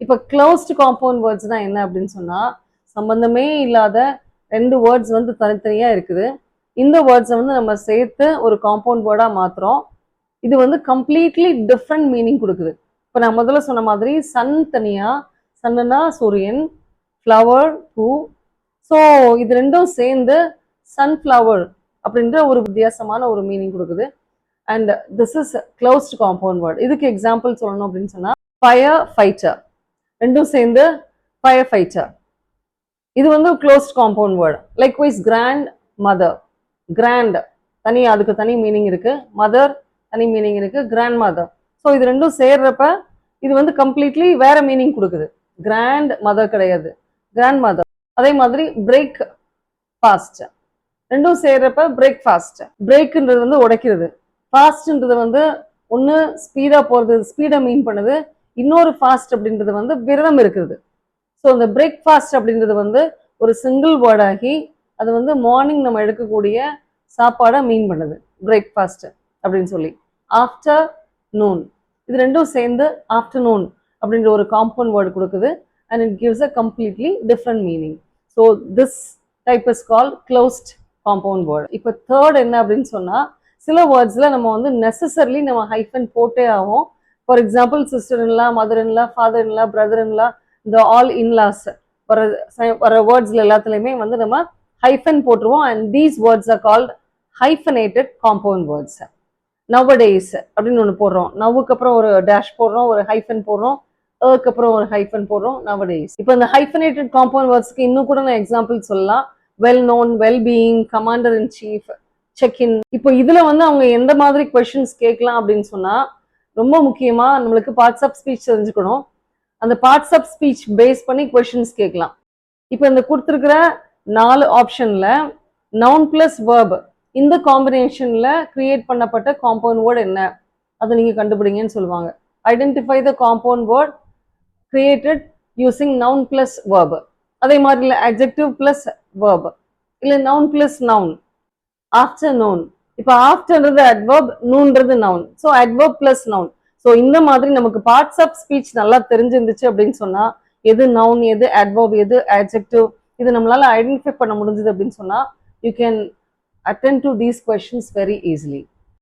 இப்போ closed compound வேர்ட்ஸ்னா என்ன அப்படின்னு சொன்னா சம்பந்தமே இல்லாத ரெண்டு வேர்ட்ஸ் வந்து தனித்தனியா இருக்குது. இந்த வேர்ட்ஸை வந்து நம்ம சேர்த்து ஒரு காம்பவுண்ட் வேர்டா மாத்துறோம். இது வந்து கம்ப்ளீட்லி டிஃப்ரெண்ட் மீனிங் கொடுக்குது. இப்போ நான் முதல்ல சொன்ன மாதிரி சன் தனியா, சன்னுனா சூரியன், ஃப்ளவர் பூ. ஸோ இது ரெண்டும் சேர்ந்து சன்ஃப்ளவர் அப்படின்ற ஒரு வித்தியாசமான ஒரு மீனிங் கொடுக்குது. And this is closed compound word. இதுக்கு எக்ஸாம்பிள் சொல்லணும் அப்படின்னு சொன்னா ஃபயர் ஃபைட்டர், ரெண்டும் சேர்ந்து ஃபயர் ஃபைட்டர். இது வந்து closed compound word. Likewise grand mother, grand தனி, அதுக்கு தனி மீனிங் இருக்கு. மதர் தனி மீனிங் இருக்கு. Grand mother. ஸோ இது ரெண்டும் சேர்றப்ப இது வந்து கம்ப்ளீட்லி வேற மீனிங் கொடுக்குது. கிராண்ட் மதர் கிடையாது, கிராண்ட் மதர். அதே மாதிரி பிரேக் ஃபாஸ்ட், ரெண்டும் சேர்றப்ப பிரேக் ஃபாஸ்ட். பிரேக்ன்றது வந்து உடைக்கிறது, ஃபாஸ்ட்ன்றது வந்து ஒன்று ஸ்பீடா போறது, ஸ்பீடை மீன் பண்ணுது. இன்னொரு ஃபாஸ்ட் அப்படின்றது வந்து விரதம் இருக்குது. ஸோ இந்த பிரேக்ஃபாஸ்ட் அப்படின்றது வந்து ஒரு சிங்கிள் வேர்டாகி அது வந்து மார்னிங் நம்ம எடுக்கக்கூடிய சாப்பாடை மீன் பண்ணுது, பிரேக்ஃபாஸ்ட் அப்படின்னு சொல்லி. ஆஃப்டர் நூன், இது ரெண்டும் சேர்ந்து ஆஃப்டர்நூன் அப்படின்ற ஒரு காம்பவுண்ட் வேர்டு கொடுக்குது. And it gives a completely different meaning. So this type is call closed compound word. இப்போ தேர்ட் என்ன அப்படின்னு சொன்னால், சில வேர்ட்ஸில் நம்ம வந்து நெசசரிலி நம்ம ஹைஃபன் போட்டே ஆகும். For example sister in law, mother in law, father in-law, brother in-law, இந்த ஆல் இன்லாஸ் வர வேர்ட்ஸ்ல எல்லாத்துலயுமே வந்து நம்ம ஹைஃபன் போட்டுருவோம். And these words are called hyphenated compound words. Nowadays அப்படின்னு ஒன்று போடுறோம், நவுக்கு அப்புறம் ஒரு டேஷ் போடுறோம், ஒரு ஹைஃபன் போடுறோம், ஏக்கு அப்புறம் ஒரு ஹைஃபன் போடுறோம், நவடேஸ். இப்போ இந்த ஹைஃபனேட்டட் காம்பவுண்ட் வேர்ட்ஸ்க்கு இன்னும் கூட நான் எக்ஸாம்பிள் சொல்லலாம். Well known, well being, commander in chief, check in. இப்போ இதுல வந்து அவங்க எந்த மாதிரி கொஸ்டின்ஸ் கேட்கலாம் அப்படின்னு சொன்னா, ரொம்ப முக்கியமா நம்மளுக்கு பார்ட்ஸ் ஆஃப் ஸ்பீச் தெரிஞ்சுக்கணும். அந்த பார்ட்ஸ் ஆஃப் ஸ்பீச் பேஸ் பண்ணி கொஸ்டின்ஸ் கேட்கலாம். இப்போ இந்த கொடுத்துருக்கிற 4 ஆப்ஷன்ல நவுன் பிளஸ் வேர்ப் இந்த காம்பினேஷன்ல கிரியேட் பண்ணப்பட்ட காம்பவுண்ட் வேர்டு என்ன, அதை நீங்க கண்டுபிடிங்கன்னு சொல்லுவாங்க. Identify the compound word created using noun plus verb. அதே மாதிரி இல்லை அட்ஜெக்டிவ் பிளஸ் வேர்ப், இல்லை noun plus noun. After noun, இப்போ ஆஃப்டர்ன்றது அட்வர்ப், நூன்றது noun. So adverb plus noun. So இந்த மாதிரி நமக்கு பார்ட்ஸ் ஆஃப் ஸ்பீச் நல்லா தெரிஞ்சிருந்துச்சு அப்படின்னு சொன்னா, எது நவுன், எது அட்வர்ப், எது அட்ஜெக்டிவ், இது நம்மளால ஐடென்டிஃபை பண்ண முடிஞ்சது அப்படின்னு சொன்னா, you can attend to these questions very easily.